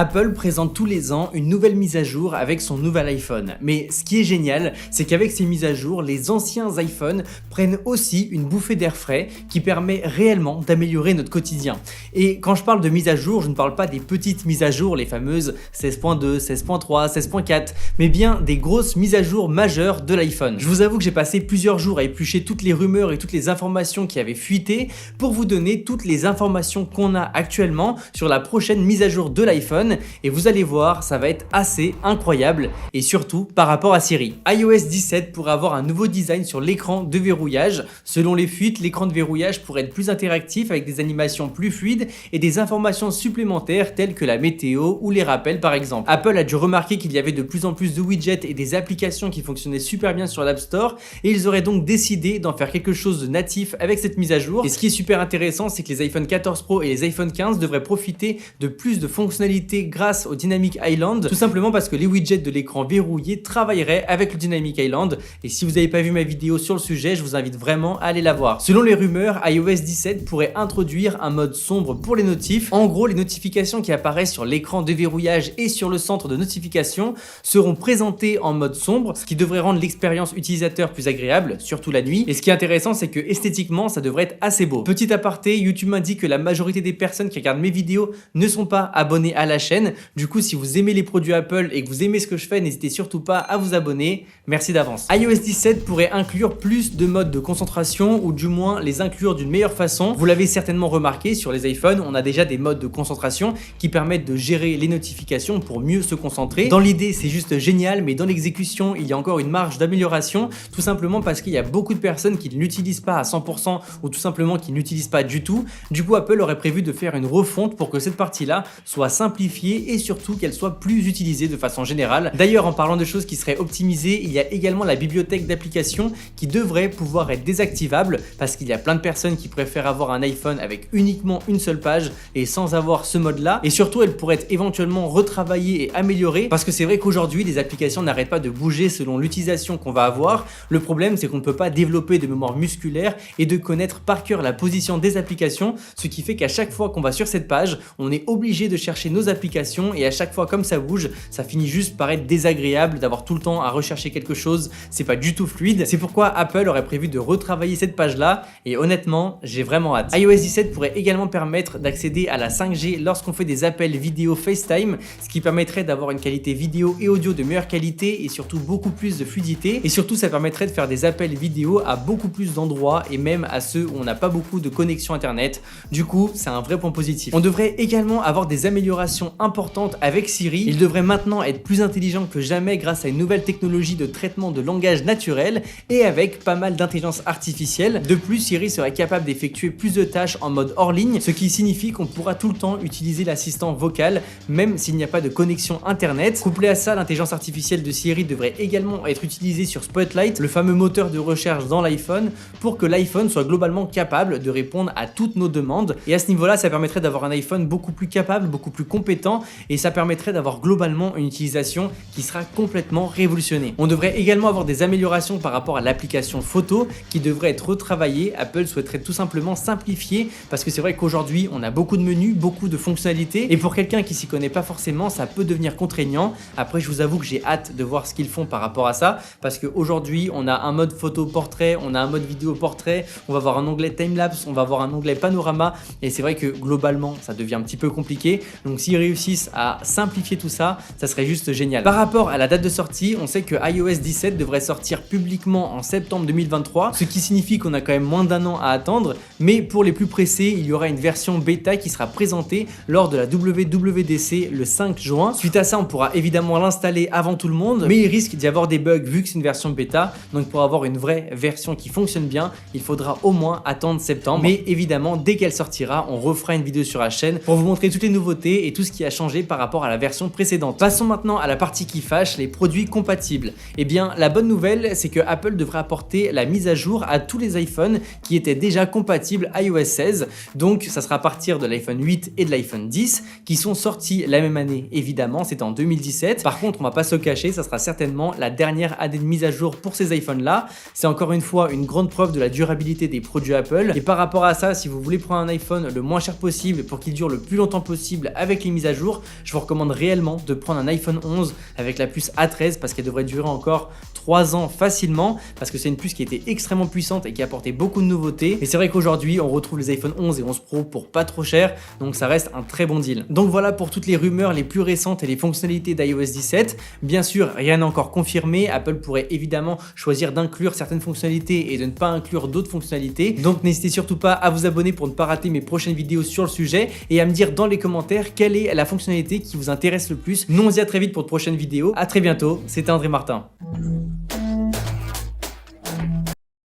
Apple présente tous les ans une nouvelle mise à jour avec son nouvel iPhone. Mais ce qui est génial, c'est qu'avec ces mises à jour, les anciens iPhones prennent aussi une bouffée d'air frais qui permet réellement d'améliorer notre quotidien. Et quand je parle de mise à jour, je ne parle pas des petites mises à jour, les fameuses 16.2, 16.3, 16.4, mais bien des grosses mises à jour majeures de l'iPhone. Je vous avoue que j'ai passé plusieurs jours à éplucher toutes les rumeurs et toutes les informations qui avaient fuité pour vous donner toutes les informations qu'on a actuellement sur la prochaine mise à jour de l'iPhone. Et vous allez voir, ça va être assez incroyable et surtout par rapport à Siri. iOS 17 pourrait avoir un nouveau design sur l'écran de verrouillage. Selon les fuites, l'écran de verrouillage pourrait être plus interactif avec des animations plus fluides et des informations supplémentaires telles que la météo ou les rappels par exemple. Apple a dû remarquer qu'il y avait de plus en plus de widgets et des applications qui fonctionnaient super bien sur l'App Store et ils auraient donc décidé d'en faire quelque chose de natif avec cette mise à jour. Et ce qui est super intéressant, c'est que les iPhone 14 Pro et les iPhone 15 devraient profiter de plus de fonctionnalités grâce au Dynamic Island, tout simplement parce que les widgets de l'écran verrouillé travailleraient avec le Dynamic Island. Et si vous n'avez pas vu ma vidéo sur le sujet, je vous invite vraiment à aller la voir. Selon les rumeurs, iOS 17 pourrait introduire un mode sombre pour les notifs. En gros, les notifications qui apparaissent sur l'écran de verrouillage et sur le centre de notification seront présentées en mode sombre, ce qui devrait rendre l'expérience utilisateur plus agréable, surtout la nuit. Et ce qui est intéressant, c'est que esthétiquement, ça devrait être assez beau. Petit aparté, YouTube m'indique que la majorité des personnes qui regardent mes vidéos ne sont pas abonnées à la chaîne. Du coup, si vous aimez les produits Apple et que vous aimez ce que je fais, n'hésitez surtout pas à vous abonner. Merci d'avance. iOS 17 pourrait inclure plus de modes de concentration ou du moins les inclure d'une meilleure façon. Vous l'avez certainement remarqué, sur les iPhones, on a déjà des modes de concentration qui permettent de gérer les notifications pour mieux se concentrer. Dans l'idée, c'est juste génial, mais dans l'exécution, il y a encore une marge d'amélioration, tout simplement parce qu'il y a beaucoup de personnes qui ne l'utilisent pas à 100% ou tout simplement qui n'utilisent pas du tout. Du coup, Apple aurait prévu de faire une refonte pour que cette partie-là soit simplifiée et surtout qu'elle soit plus utilisée de façon générale. D'ailleurs, en parlant de choses qui seraient optimisées, il y a également la bibliothèque d'applications qui devrait pouvoir être désactivable parce qu'il y a plein de personnes qui préfèrent avoir un iPhone avec uniquement une seule page et sans avoir ce mode-là. Et surtout, elle pourrait être éventuellement retravaillée et améliorée parce que c'est vrai qu'aujourd'hui, les applications n'arrêtent pas de bouger selon l'utilisation qu'on va avoir. Le problème, c'est qu'on ne peut pas développer de mémoire musculaire et de connaître par cœur la position des applications, ce qui fait qu'à chaque fois qu'on va sur cette page, on est obligé de chercher nos applications et à chaque fois comme ça bouge, ça finit juste par être désagréable d'avoir tout le temps à rechercher quelque chose, c'est pas du tout fluide. C'est pourquoi Apple aurait prévu de retravailler cette page là et honnêtement, j'ai vraiment hâte. iOS 17 pourrait également permettre d'accéder à la 5G lorsqu'on fait des appels vidéo FaceTime, ce qui permettrait d'avoir une qualité vidéo et audio de meilleure qualité et surtout beaucoup plus de fluidité et surtout ça permettrait de faire des appels vidéo à beaucoup plus d'endroits et même à ceux où on n'a pas beaucoup de connexion internet. Du coup, c'est un vrai point positif. On devrait également avoir des améliorations importantes avec Siri. Il devrait maintenant être plus intelligent que jamais grâce à une nouvelle technologie de traitement de langage naturel et avec pas mal d'intelligence artificielle. De plus, Siri serait capable d'effectuer plus de tâches en mode hors ligne, ce qui signifie qu'on pourra tout le temps utiliser l'assistant vocal même s'il n'y a pas de connexion internet. Couplé à ça, l'intelligence artificielle de Siri devrait également être utilisée sur Spotlight, le fameux moteur de recherche dans l'iPhone, pour que l'iPhone soit globalement capable de répondre à toutes nos demandes. Et à ce niveau-là, ça permettrait d'avoir un iPhone beaucoup plus capable, beaucoup plus compétent et ça permettrait d'avoir globalement une utilisation qui sera complètement révolutionnée. On devrait également avoir des améliorations par rapport à l'application photo qui devrait être retravaillée. Apple souhaiterait tout simplement simplifier parce que c'est vrai qu'aujourd'hui on a beaucoup de menus, beaucoup de fonctionnalités et pour quelqu'un qui s'y connaît pas forcément, ça peut devenir contraignant. Après, je vous avoue que j'ai hâte de voir ce qu'ils font par rapport à ça parce qu'aujourd'hui on a un mode photo portrait, on a un mode vidéo portrait, on va avoir un onglet timelapse, on va avoir un onglet panorama et c'est vrai que globalement ça devient un petit peu compliqué. Donc s'ils réussissent à simplifier tout ça, ça serait juste génial. Par rapport à la date de sortie, on sait que iOS 17 devrait sortir publiquement en septembre 2023, ce qui signifie qu'on a quand même moins d'un an à attendre, mais pour les plus pressés, il y aura une version bêta qui sera présentée lors de la WWDC le 5 juin. Suite à ça, on pourra évidemment l'installer avant tout le monde, mais il risque d'y avoir des bugs vu que c'est une version bêta, donc pour avoir une vraie version qui fonctionne bien, il faudra au moins attendre septembre, mais évidemment, dès qu'elle sortira, on refera une vidéo sur la chaîne pour vous montrer toutes les nouveautés et tout ce qui a changé par rapport à la version précédente. Passons maintenant à la partie qui fâche, les produits compatibles. Eh bien, la bonne nouvelle, c'est que Apple devrait apporter la mise à jour à tous les iPhones qui étaient déjà compatibles iOS 16. Donc, ça sera à partir de l'iPhone 8 et de l'iPhone 10 qui sont sortis la même année, évidemment, c'était en 2017. Par contre, on va pas se cacher, ça sera certainement la dernière année de mise à jour pour ces iPhones-là. C'est encore une fois une grande preuve de la durabilité des produits Apple. Et par rapport à ça, si vous voulez prendre un iPhone le moins cher possible pour qu'il dure le plus longtemps possible avec les mises à jour, je vous recommande réellement de prendre un iPhone 11 avec la puce A13 parce qu'elle devrait durer encore 3 ans facilement, parce que c'est une puce qui était extrêmement puissante et qui apportait beaucoup de nouveautés. Et c'est vrai qu'aujourd'hui on retrouve les iPhone 11 et 11 Pro pour pas trop cher, donc ça reste un très bon deal. Donc voilà pour toutes les rumeurs les plus récentes et les fonctionnalités d'iOS 17. Bien sûr, rien n'est encore confirmé, Apple pourrait évidemment choisir d'inclure certaines fonctionnalités et de ne pas inclure d'autres fonctionnalités. Donc n'hésitez surtout pas à vous abonner pour ne pas rater mes prochaines vidéos sur le sujet et à me dire dans les commentaires quelle est la fonctionnalité qui vous intéresse le plus. Nous on se dit à très vite pour de prochaines vidéos. À très bientôt, c'était André Martin.